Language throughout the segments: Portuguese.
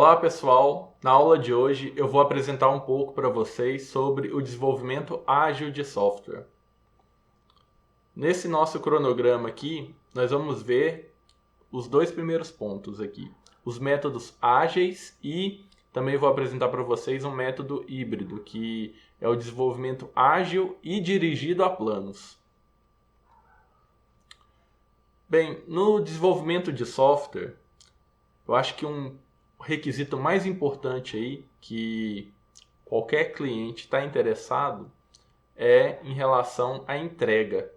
Olá pessoal, na aula de hoje eu vou apresentar um pouco para vocês sobre o desenvolvimento ágil de software. Nesse nosso cronograma aqui, nós vamos ver os dois primeiros pontos aqui, os métodos ágeis e também vou apresentar para vocês um método híbrido, que é o desenvolvimento ágil e dirigido a planos. Bem, no desenvolvimento de software, eu acho que um requisito mais importante aí que qualquer cliente está interessado é em relação à entrega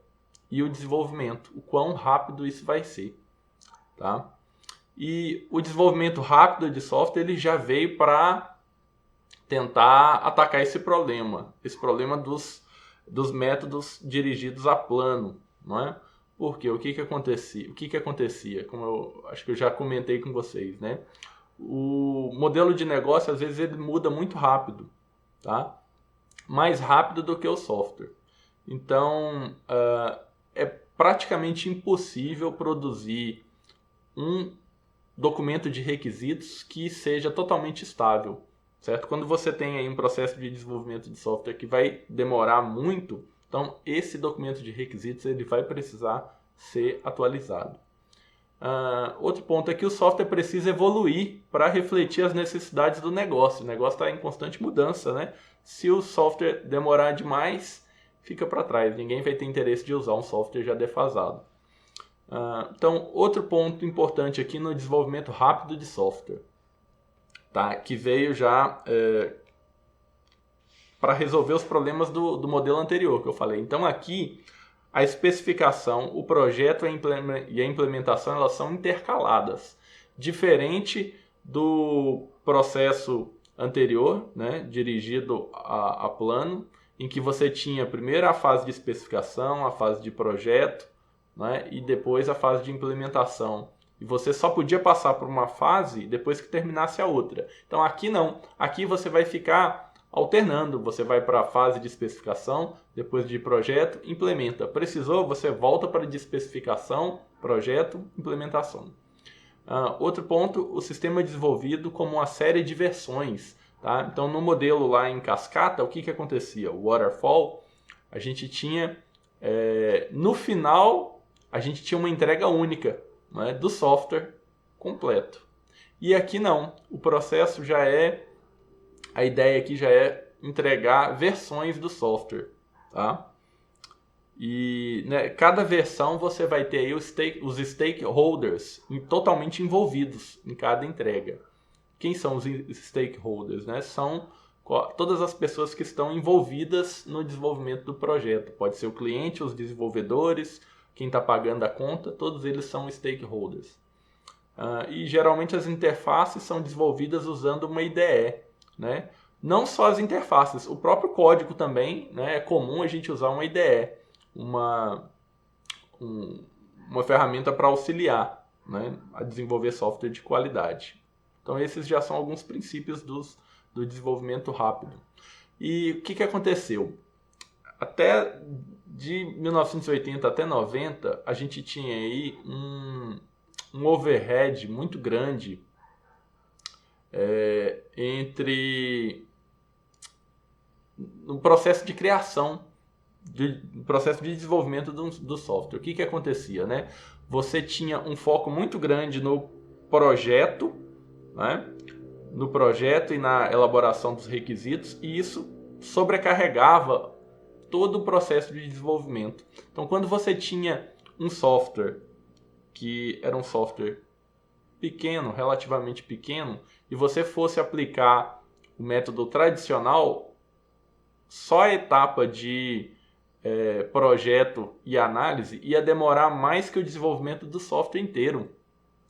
e o desenvolvimento, o quão rápido isso vai ser, tá? E o desenvolvimento rápido de software ele já veio para tentar atacar esse problema dos métodos dirigidos a plano, não é? Porque o que acontecia? Como eu acho que eu já comentei com vocês, né? O modelo de negócio, às vezes, ele muda muito rápido, tá? Mais rápido do que o software. Então, é praticamente impossível produzir um documento de requisitos que seja totalmente estável, certo? Quando você tem aí um processo de desenvolvimento de software que vai demorar muito, então esse documento de requisitos ele vai precisar ser atualizado. Outro ponto é que o software precisa evoluir para refletir as necessidades do negócio. O negócio está em constante mudança, né? Se o software demorar demais, fica para trás. Ninguém vai ter interesse de usar um software já defasado. Então, outro ponto importante aqui no desenvolvimento rápido de software, tá? Que veio já para resolver os problemas do modelo anterior que eu falei. Então, aqui a especificação, o projeto e a implementação elas são intercaladas. Diferente do processo anterior, né, dirigido a plano, em que você tinha primeiro a fase de especificação, a fase de projeto, né, e depois a fase de implementação. E você só podia passar por uma fase depois que terminasse a outra. Então aqui não. Aqui você vai ficar alternando, você vai para a fase de especificação, depois de projeto, implementa. Precisou, você volta para de especificação, projeto, implementação. Outro ponto, o sistema é desenvolvido como uma série de versões. Tá? Então, no modelo lá em cascata, o que acontecia? O waterfall, a gente tinha, no final, a gente tinha uma entrega única, né, do software completo. E aqui não, o processo já é a ideia aqui já é entregar versões do software, tá? E né, cada versão você vai ter aí os stakeholders totalmente envolvidos em cada entrega. Quem são os stakeholders? Né? São todas as pessoas que estão envolvidas no desenvolvimento do projeto. Pode ser o cliente, os desenvolvedores, quem está pagando a conta, todos eles são stakeholders. E geralmente as interfaces são desenvolvidas usando uma IDE. Né? Não só as interfaces, o próprio código também, né? É comum a gente usar uma IDE, uma ferramenta para auxiliar, né, a desenvolver software de qualidade. Então esses já são alguns princípios do desenvolvimento rápido. E o que aconteceu? Até de 1980 até 90, a gente tinha aí um overhead muito grande no processo de criação, no processo de desenvolvimento do software. O que acontecia? Né? Você tinha um foco muito grande no projeto, né? No projeto e na elaboração dos requisitos, e isso sobrecarregava todo o processo de desenvolvimento. Então, quando você tinha um software que era um software pequeno, relativamente pequeno, e você fosse aplicar o método tradicional, só a etapa de projeto e análise ia demorar mais que o desenvolvimento do software inteiro,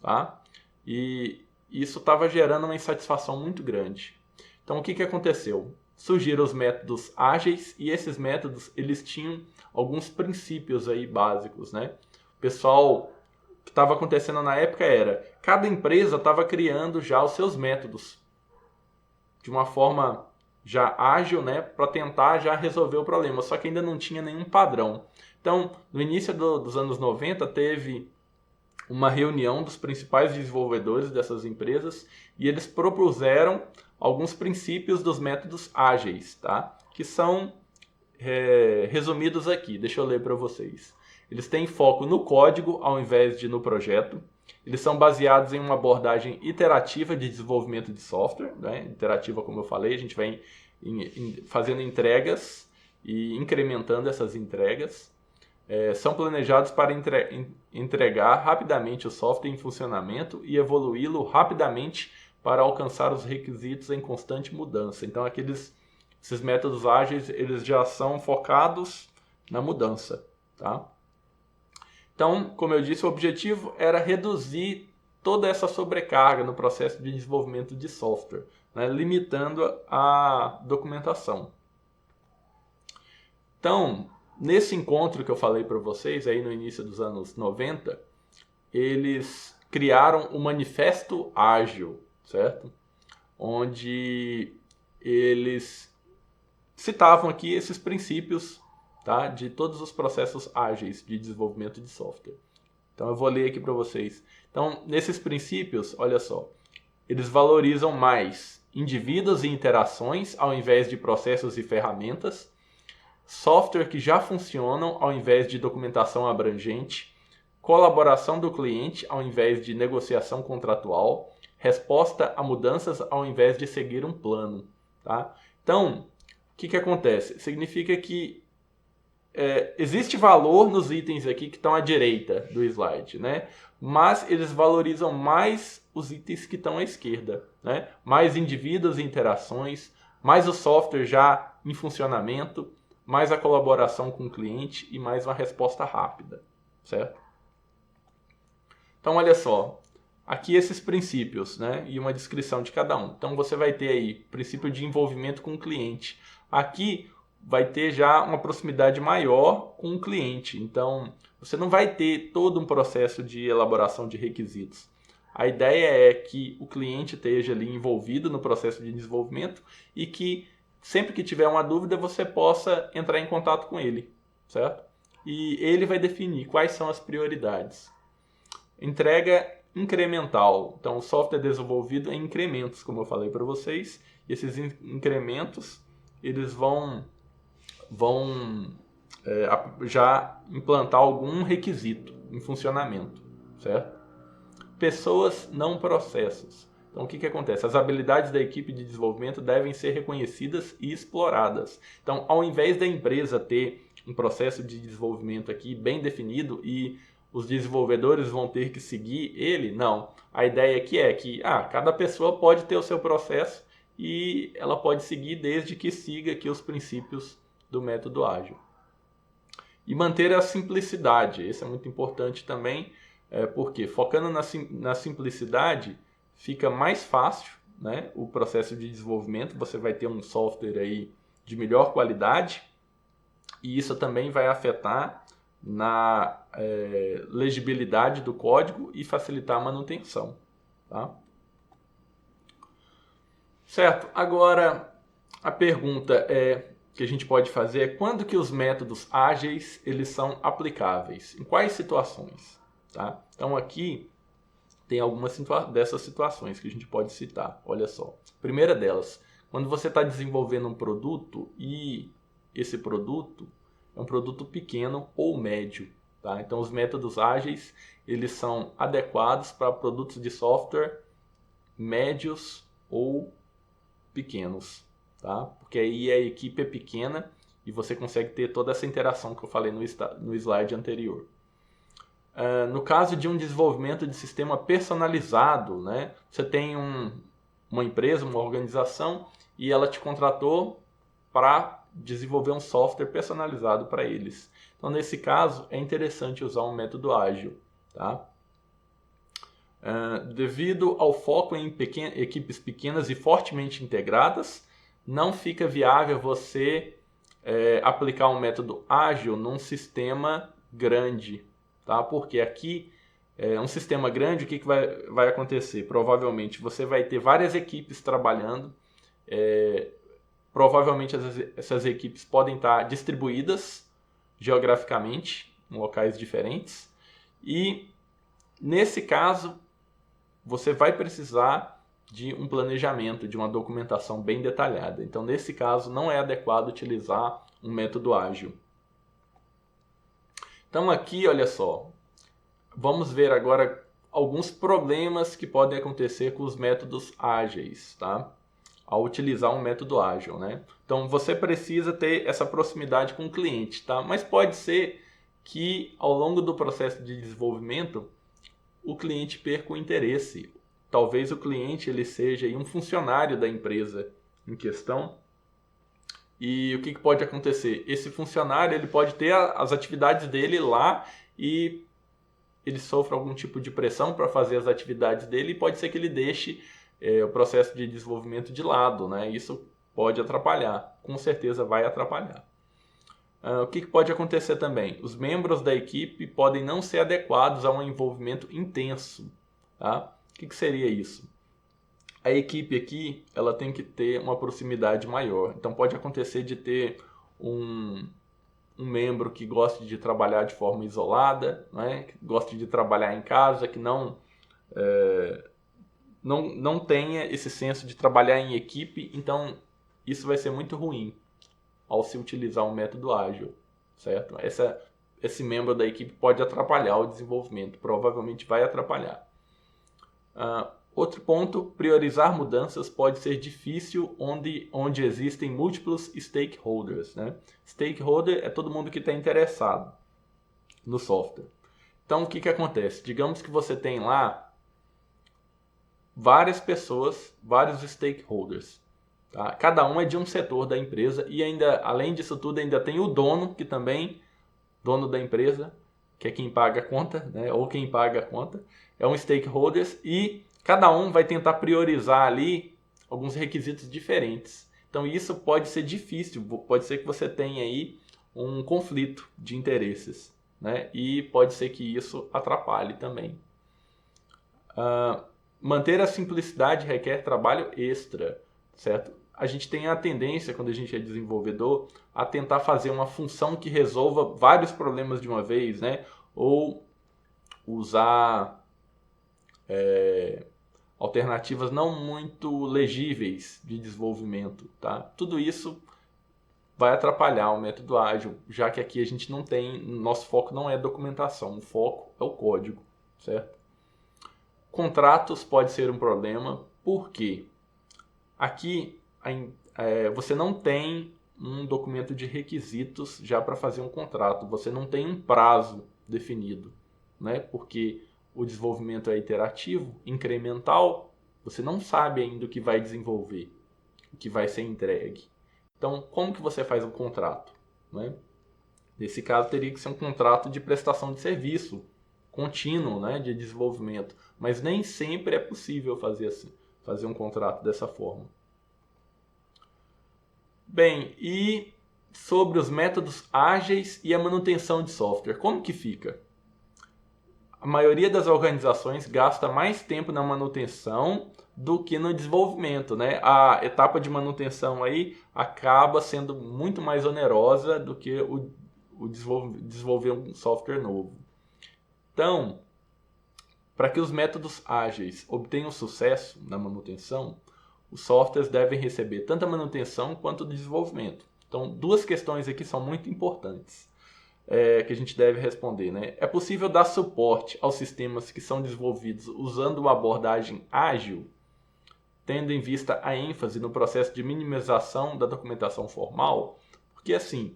tá? E isso estava gerando uma insatisfação muito grande. Então o que aconteceu? Surgiram os métodos ágeis e esses métodos eles tinham alguns princípios aí básicos, né? O pessoal, o que estava acontecendo na época era, cada empresa estava criando já os seus métodos de uma forma já ágil, né, para tentar já resolver o problema, só que ainda não tinha nenhum padrão. Então, no início dos anos 90, teve uma reunião dos principais desenvolvedores dessas empresas e eles propuseram alguns princípios dos métodos ágeis, tá? Que são resumidos aqui. Deixa eu ler para vocês. Eles têm foco no código ao invés de no projeto. Eles são baseados em uma abordagem iterativa de desenvolvimento de software, né? Iterativa, como eu falei, a gente vai fazendo entregas e incrementando essas entregas. São planejados para entregar rapidamente o software em funcionamento e evoluí-lo rapidamente para alcançar os requisitos em constante mudança. Então, esses métodos ágeis, eles já são focados na mudança, tá? Então, como eu disse, o objetivo era reduzir toda essa sobrecarga no processo de desenvolvimento de software, né, limitando a documentação. Então, nesse encontro que eu falei para vocês, aí no início dos anos 90, eles criaram o Manifesto Ágil, certo? Onde eles citavam aqui esses princípios, tá, de todos os processos ágeis de desenvolvimento de software. Então eu vou ler aqui para vocês. Então, nesses princípios, olha só, eles valorizam mais indivíduos e interações ao invés de processos e ferramentas, software que já funcionam ao invés de documentação abrangente, colaboração do cliente ao invés de negociação contratual, resposta a mudanças ao invés de seguir um plano, tá? Então, o que acontece? Significa que existe valor nos itens aqui que estão à direita do slide, né? Mas eles valorizam mais os itens que estão à esquerda, né? Mais indivíduos e interações, mais o software já em funcionamento, mais a colaboração com o cliente e mais uma resposta rápida, certo? Então, olha só, aqui esses princípios, né? E uma descrição de cada um. Então, você vai ter aí princípio de envolvimento com o cliente. Aqui vai ter já uma proximidade maior com o cliente. Então, você não vai ter todo um processo de elaboração de requisitos. A ideia é que o cliente esteja ali envolvido no processo de desenvolvimento e que sempre que tiver uma dúvida você possa entrar em contato com ele, certo? E ele vai definir quais são as prioridades. Entrega incremental. Então, o software é desenvolvido em incrementos, como eu falei para vocês. E esses incrementos, eles vão já implantar algum requisito em funcionamento, certo? Pessoas, não processos. Então, o que acontece? As habilidades da equipe de desenvolvimento devem ser reconhecidas e exploradas. Então, ao invés da empresa ter um processo de desenvolvimento aqui bem definido e os desenvolvedores vão ter que seguir ele, não. A ideia aqui é que cada pessoa pode ter o seu processo e ela pode seguir desde que siga aqui os princípios do método ágil. E manter a simplicidade, isso é muito importante também, porque focando na simplicidade fica mais fácil, né, o processo de desenvolvimento, você vai ter um software aí de melhor qualidade e isso também vai afetar na legibilidade do código e facilitar a manutenção, tá? Certo, agora a pergunta que a gente pode fazer é quando que os métodos ágeis eles são aplicáveis, em quais situações, tá? Então aqui tem algumas dessas situações que a gente pode citar, olha só. Primeira delas, quando você está desenvolvendo um produto e esse produto é um produto pequeno ou médio, tá? Então os métodos ágeis eles são adequados para produtos de software médios ou pequenos, tá? Porque aí a equipe é pequena e você consegue ter toda essa interação que eu falei no slide anterior. No caso de um desenvolvimento de sistema personalizado, né? Você tem uma empresa, uma organização e ela te contratou para desenvolver um software personalizado para eles. Então, nesse caso, é interessante usar um método ágil, tá? Devido ao foco em equipes pequenas e fortemente integradas, não fica viável você aplicar um método ágil num sistema grande, tá? Porque aqui, um sistema grande, o que vai acontecer? Provavelmente você vai ter várias equipes trabalhando, provavelmente essas equipes podem estar distribuídas geograficamente em locais diferentes e Nesse caso, você vai precisar de um planejamento, de uma documentação bem detalhada. Então, nesse caso, não é adequado utilizar um método ágil. Então, aqui, olha só, vamos ver agora alguns problemas que podem acontecer com os métodos ágeis, tá? Ao utilizar um método ágil, né? Então, você precisa ter essa proximidade com o cliente, tá? Mas pode ser que, ao longo do processo de desenvolvimento, o cliente perca o interesse. Talvez o cliente ele seja um funcionário da empresa em questão. E o que pode acontecer? Esse funcionário ele pode ter as atividades dele lá e ele sofre algum tipo de pressão para fazer as atividades dele e pode ser que ele deixe o processo de desenvolvimento de lado, né? Isso pode atrapalhar, com certeza vai atrapalhar. O que pode acontecer também? Os membros da equipe podem não ser adequados a um envolvimento intenso. Tá? O que seria isso? A equipe aqui ela tem que ter uma proximidade maior. Então pode acontecer de ter um membro que gosta de trabalhar de forma isolada, né? Que gosta de trabalhar em casa, que não tenha esse senso de trabalhar em equipe. Então isso vai ser muito ruim ao se utilizar um método ágil, certo? Esse membro da equipe pode atrapalhar o desenvolvimento, provavelmente vai atrapalhar. Outro ponto, priorizar mudanças pode ser difícil onde existem múltiplos stakeholders, né? Stakeholder é todo mundo que está interessado no software. Então, o que acontece? Digamos que você tem lá várias pessoas, vários stakeholders. Tá? Cada um é de um setor da empresa e ainda, além disso tudo, ainda tem o dono, que também, dono da empresa, que é quem paga a conta, né? Ou quem paga a conta, é um stakeholder e cada um vai tentar priorizar ali alguns requisitos diferentes. Então isso pode ser difícil, pode ser que você tenha aí um conflito de interesses, né? E pode ser que isso atrapalhe também. Manter a simplicidade requer trabalho extra, certo? A gente tem a tendência, quando a gente é desenvolvedor, a tentar fazer uma função que resolva vários problemas de uma vez, né? Ou usar alternativas não muito legíveis de desenvolvimento, tá? Tudo isso vai atrapalhar o método ágil, já que aqui a gente não tem, nosso foco não é documentação, o foco é o código, certo? Contratos pode ser um problema, porque aqui você não tem um documento de requisitos já para fazer um contrato, você não tem um prazo definido, né? Porque o desenvolvimento é iterativo, incremental, você não sabe ainda o que vai desenvolver, o que vai ser entregue. Então, como que você faz um contrato, né? Nesse caso, teria que ser um contrato de prestação de serviço contínuo, né, de desenvolvimento, mas nem sempre é possível fazer assim, fazer um contrato dessa forma. Bem, e sobre os métodos ágeis e a manutenção de software, como que fica? A maioria das organizações gasta mais tempo na manutenção do que no desenvolvimento, né? A etapa de manutenção aí acaba sendo muito mais onerosa do que o desenvolver um software novo. Então, para que os métodos ágeis obtenham sucesso na manutenção, os softwares devem receber tanto a manutenção quanto o desenvolvimento. Então, duas questões aqui são muito importantes que a gente deve responder, né? É possível dar suporte aos sistemas que são desenvolvidos usando uma abordagem ágil, tendo em vista a ênfase no processo de minimização da documentação formal? Porque assim,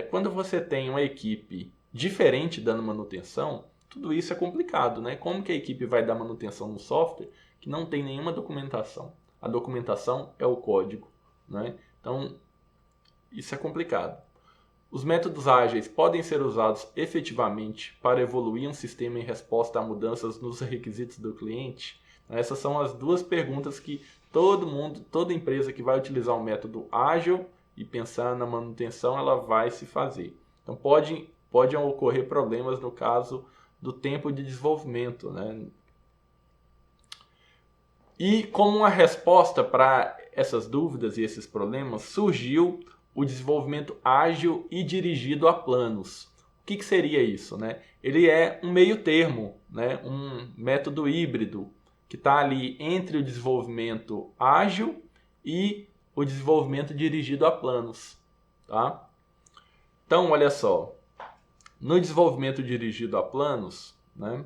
quando você tem uma equipe diferente dando manutenção, tudo isso é complicado, né? Como que a equipe vai dar manutenção no software que não tem nenhuma documentação? A documentação é o código, né? Então, isso é complicado. Os métodos ágeis podem ser usados efetivamente para evoluir um sistema em resposta a mudanças nos requisitos do cliente? Essas são as duas perguntas que toda empresa que vai utilizar um método ágil e pensar na manutenção, ela vai se fazer. Então, podem ocorrer problemas no caso do tempo de desenvolvimento, né? E como uma resposta para essas dúvidas e esses problemas, surgiu o desenvolvimento ágil e dirigido a planos. O que seria isso, né? Ele é um meio termo, né? Um método híbrido que está ali entre o desenvolvimento ágil e o desenvolvimento dirigido a planos, tá? Então, olha só, no desenvolvimento dirigido a planos, né,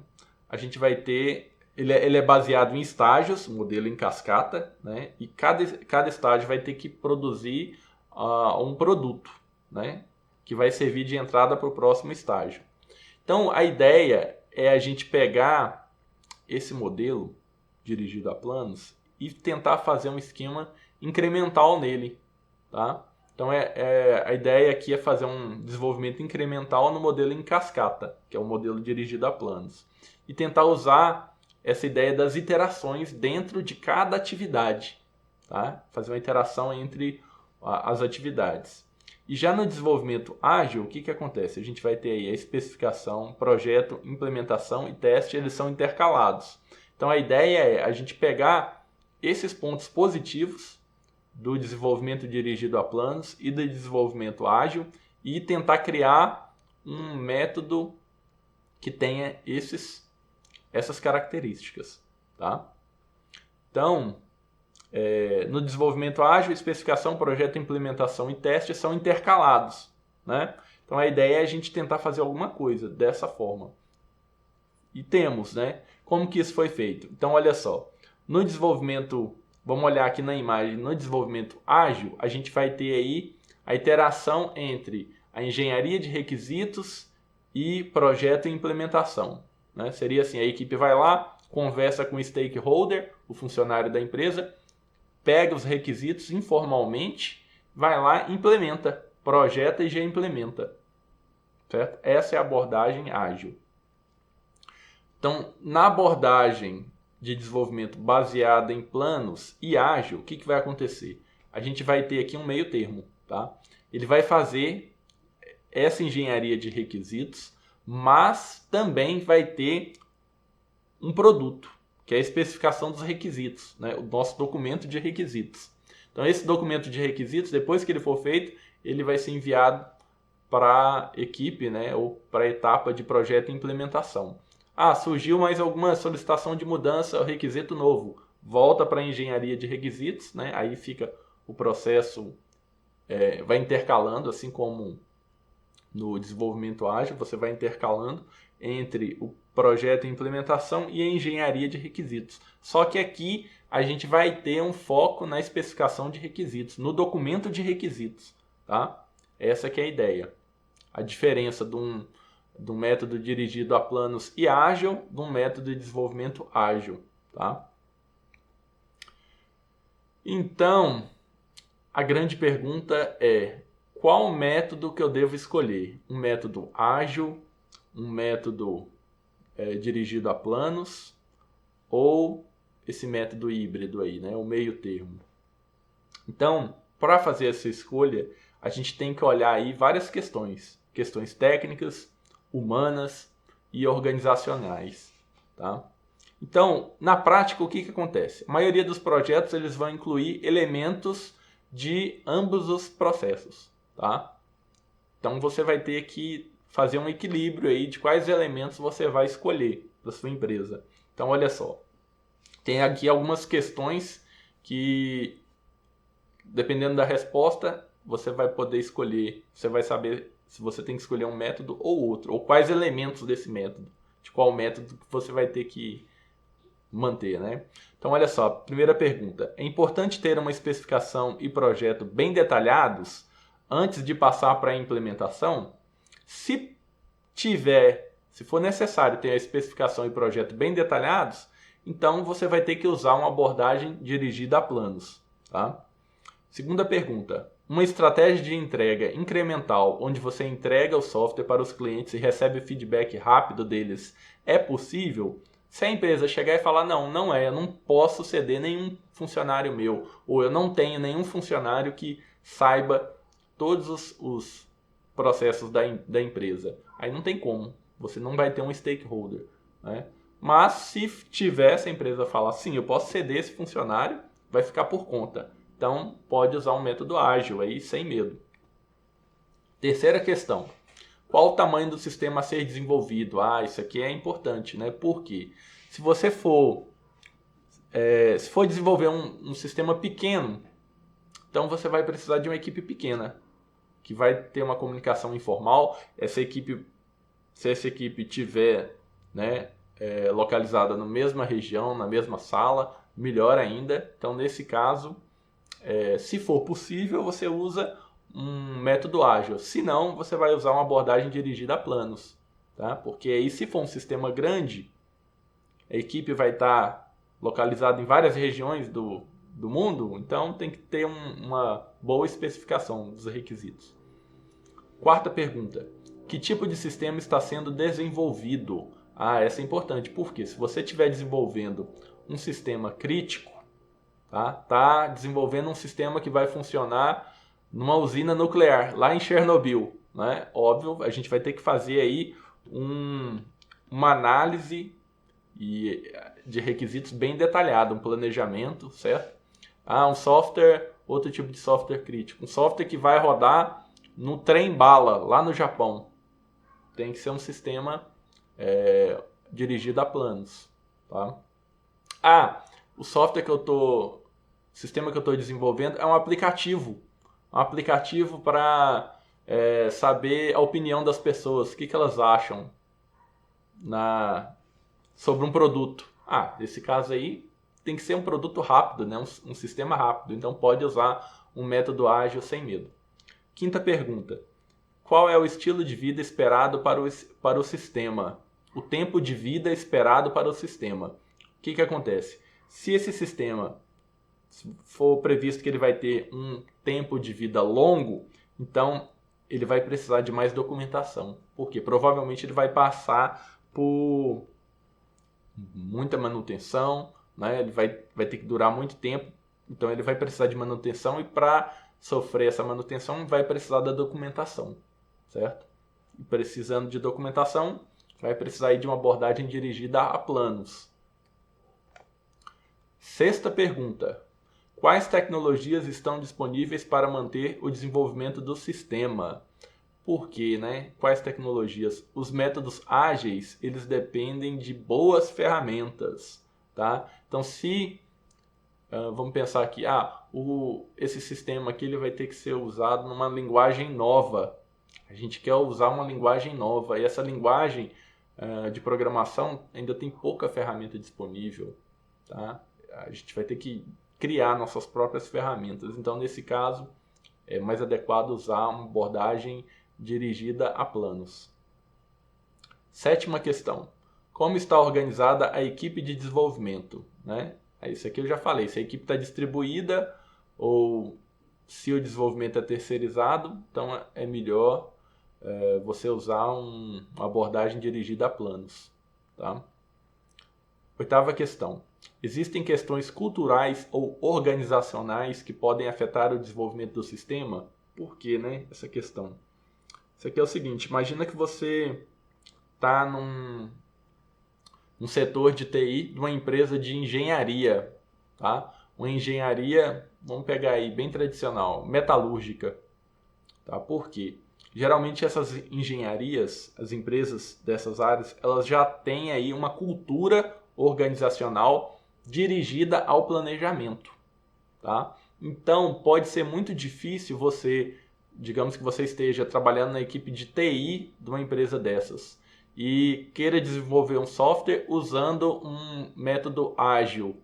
a gente vai ter, ele é baseado em estágios, modelo em cascata, né, e cada estágio vai ter que produzir um produto, né, que vai servir de entrada para o próximo estágio. Então, a ideia é a gente pegar esse modelo dirigido a planos e tentar fazer um esquema incremental nele, tá? Então, a ideia aqui é fazer um desenvolvimento incremental no modelo em cascata, que é o modelo dirigido a planos, e tentar usar essa ideia das iterações dentro de cada atividade, tá? Fazer uma interação entre as atividades. E já no desenvolvimento ágil, o que acontece? A gente vai ter aí a especificação, projeto, implementação e teste, eles são intercalados. Então a ideia é a gente pegar esses pontos positivos do desenvolvimento dirigido a planos e do desenvolvimento ágil e tentar criar um método que tenha essas características, tá? Então, no desenvolvimento ágil, especificação, projeto, implementação e teste são intercalados, né? Então a ideia é a gente tentar fazer alguma coisa dessa forma. E temos, né? Como que isso foi feito? Então olha só, no desenvolvimento, vamos olhar aqui na imagem, no desenvolvimento ágil, a gente vai ter aí a interação entre a engenharia de requisitos e projeto e implementação, né? Seria assim, a equipe vai lá, conversa com o stakeholder, o funcionário da empresa, pega os requisitos informalmente, vai lá, implementa, projeta e já implementa, certo? Essa é a abordagem ágil. Então, na abordagem de desenvolvimento baseada em planos e ágil, o que vai acontecer? A gente vai ter aqui um meio termo, tá? Ele vai fazer essa engenharia de requisitos, mas também vai ter um produto, que é a especificação dos requisitos, né? O nosso documento de requisitos. Então, esse documento de requisitos, depois que ele for feito, ele vai ser enviado para a equipe, né? Ou para a etapa de projeto e implementação. Surgiu mais alguma solicitação de mudança, requisito novo. Volta para a engenharia de requisitos, né? Aí fica o processo, vai intercalando, assim como no desenvolvimento ágil, você vai intercalando entre o projeto e implementação e a engenharia de requisitos. Só que aqui a gente vai ter um foco na especificação de requisitos, no documento de requisitos, tá? Essa que é a ideia. A diferença de um método dirigido a planos e ágil de um método de desenvolvimento ágil, tá? Então, a grande pergunta é: qual método que eu devo escolher? Um método ágil, um método dirigido a planos ou esse método híbrido aí, né? O meio termo. Então, para fazer essa escolha, a gente tem que olhar aí várias questões técnicas, humanas e organizacionais, tá? Então, na prática, o que acontece? A maioria dos projetos eles vão incluir elementos de ambos os processos, tá? Então, você vai ter que fazer um equilíbrio aí de quais elementos você vai escolher para sua empresa. Então, olha só, tem aqui algumas questões que, dependendo da resposta, você vai poder escolher, você vai saber se você tem que escolher um método ou outro, ou quais elementos desse método, de qual método você vai ter que manter, né? Então, olha só, primeira pergunta: é importante ter uma especificação e projeto bem detalhados antes de passar para a implementação? Se for necessário ter a especificação e projeto bem detalhados, então você vai ter que usar uma abordagem dirigida a planos, tá? Segunda pergunta: uma estratégia de entrega incremental, onde você entrega o software para os clientes e recebe feedback rápido deles, é possível? Se a empresa chegar e falar: não é, eu não posso ceder nenhum funcionário meu, ou eu não tenho nenhum funcionário que saiba todos os processos da empresa, aí não tem como, você não vai ter um stakeholder, né? Mas se tiver, essa empresa falar: sim, eu posso ceder esse funcionário, vai ficar por conta. Então, pode usar um método ágil aí, sem medo. Terceira questão: Qual o tamanho do sistema a ser desenvolvido? Isso aqui é importante, né? Por quê? Se você for desenvolver um sistema pequeno, então você vai precisar de uma equipe pequena, que vai ter uma comunicação informal. Se essa equipe tiver, né, localizada na mesma região, na mesma sala, melhor ainda. Então, nesse caso, se for possível, você usa um método ágil. Se não, você vai usar uma abordagem dirigida a planos, tá? Porque aí, se for um sistema grande, a equipe vai estar localizada em várias regiões do mundo, então tem que ter uma boa especificação dos requisitos. Quarta pergunta: que tipo de sistema está sendo desenvolvido? Essa é importante, porque se você estiver desenvolvendo um sistema crítico, tá desenvolvendo um sistema que vai funcionar numa usina nuclear, lá em Chernobyl, né? Óbvio, a gente vai ter que fazer aí uma análise de requisitos bem detalhada, um planejamento, certo? Um software, outro tipo de software crítico. Um software que vai rodar no trem-bala, lá no Japão. Tem que ser um sistema dirigido a planos, tá? O sistema que eu estou desenvolvendo é um aplicativo para saber a opinião das pessoas, o que elas acham sobre um produto. Nesse caso aí, tem que ser um produto rápido, né? Um sistema rápido, então pode usar um método ágil sem medo. Quinta pergunta: qual é o estilo de vida esperado para o sistema? O tempo de vida esperado para o sistema. O que acontece? Se esse sistema for previsto que ele vai ter um tempo de vida longo, então ele vai precisar de mais documentação. Porque provavelmente ele vai passar por muita manutenção, né? Ele vai ter que durar muito tempo, então ele vai precisar de manutenção, e para sofrer essa manutenção vai precisar da documentação, certo? E precisando de documentação, vai precisar de uma abordagem dirigida a planos. Sexta pergunta: quais tecnologias estão disponíveis para manter o desenvolvimento do sistema? Por quê, né? Quais tecnologias? Os métodos ágeis, eles dependem de boas ferramentas, tá? Então, vamos pensar aqui, esse sistema aqui ele vai ter que ser usado numa linguagem nova. A gente quer usar uma linguagem nova, e essa linguagem de programação ainda tem pouca ferramenta disponível, tá? A gente vai ter que criar nossas próprias ferramentas. Então, nesse caso, é mais adequado usar uma abordagem dirigida a planos. Sétima questão: como está organizada a equipe de desenvolvimento, né? Isso aqui eu já falei, se a equipe está distribuída ou se o desenvolvimento é terceirizado, então é melhor você usar uma abordagem dirigida a planos, tá? Oitava questão: existem questões culturais ou organizacionais que podem afetar o desenvolvimento do sistema? Por que, né, essa questão? Isso aqui é o seguinte: imagina que você está num setor de TI de uma empresa de engenharia, tá? Uma engenharia, vamos pegar aí, bem tradicional, metalúrgica, tá? Por quê? Geralmente essas engenharias, as empresas dessas áreas, elas já têm aí uma cultura organizacional dirigida ao planejamento, tá? Então, pode ser muito difícil digamos que você esteja trabalhando na equipe de TI de uma empresa dessas e queira desenvolver um software usando um método ágil,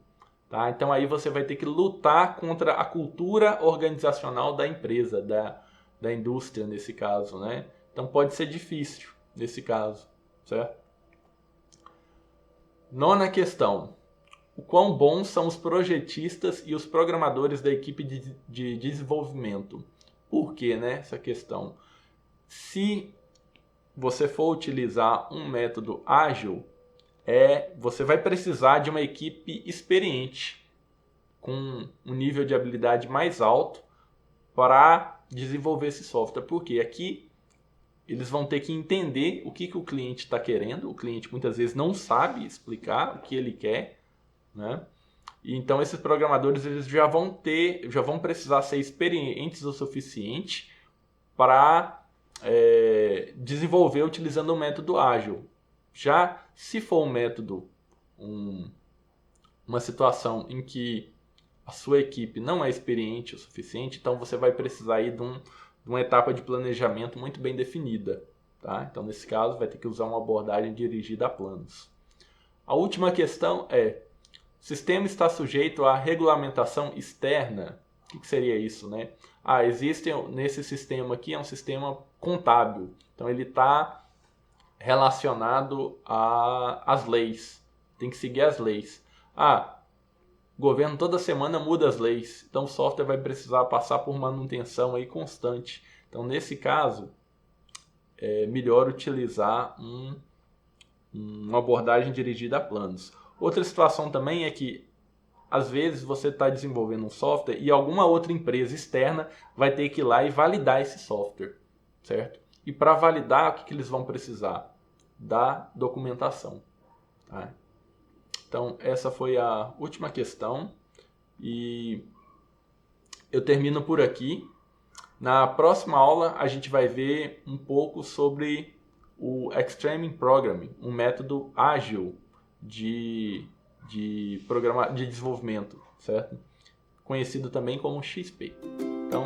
tá? Então aí você vai ter que lutar contra a cultura organizacional da empresa, da indústria nesse caso, né? Então pode ser difícil nesse caso, certo? Nona questão: o quão bons são os projetistas e os programadores da equipe de desenvolvimento? Por que, né, essa questão? Se você for utilizar um método ágil, você vai precisar de uma equipe experiente, com um nível de habilidade mais alto para desenvolver esse software. Porque aqui eles vão ter que entender o que o cliente está querendo. O cliente muitas vezes não sabe explicar o que ele quer, né? E então esses programadores eles já vão precisar ser experientes o suficiente para desenvolver utilizando o método ágil. Já se for um método, uma situação em que a sua equipe não é experiente o suficiente, então você vai precisar aí de uma etapa de planejamento muito bem definida. Tá? Então, nesse caso, vai ter que usar uma abordagem dirigida a planos. A última questão é: o sistema está sujeito à regulamentação externa? O que seria isso, né? Existe nesse sistema aqui, é um sistema contábil. Então, ele está relacionado às leis. Tem que seguir as leis. O governo toda semana muda as leis. Então, o software vai precisar passar por manutenção aí constante. Então, nesse caso, é melhor utilizar uma abordagem dirigida a planos. Outra situação também é que, às vezes, você está desenvolvendo um software e alguma outra empresa externa vai ter que ir lá e validar esse software, certo? E para validar, o que eles vão precisar? Da documentação. Tá? Então, essa foi a última questão e eu termino por aqui. Na próxima aula, a gente vai ver um pouco sobre o Extreme Programming, um método ágil de desenvolvimento, certo? Conhecido também como XP. Então,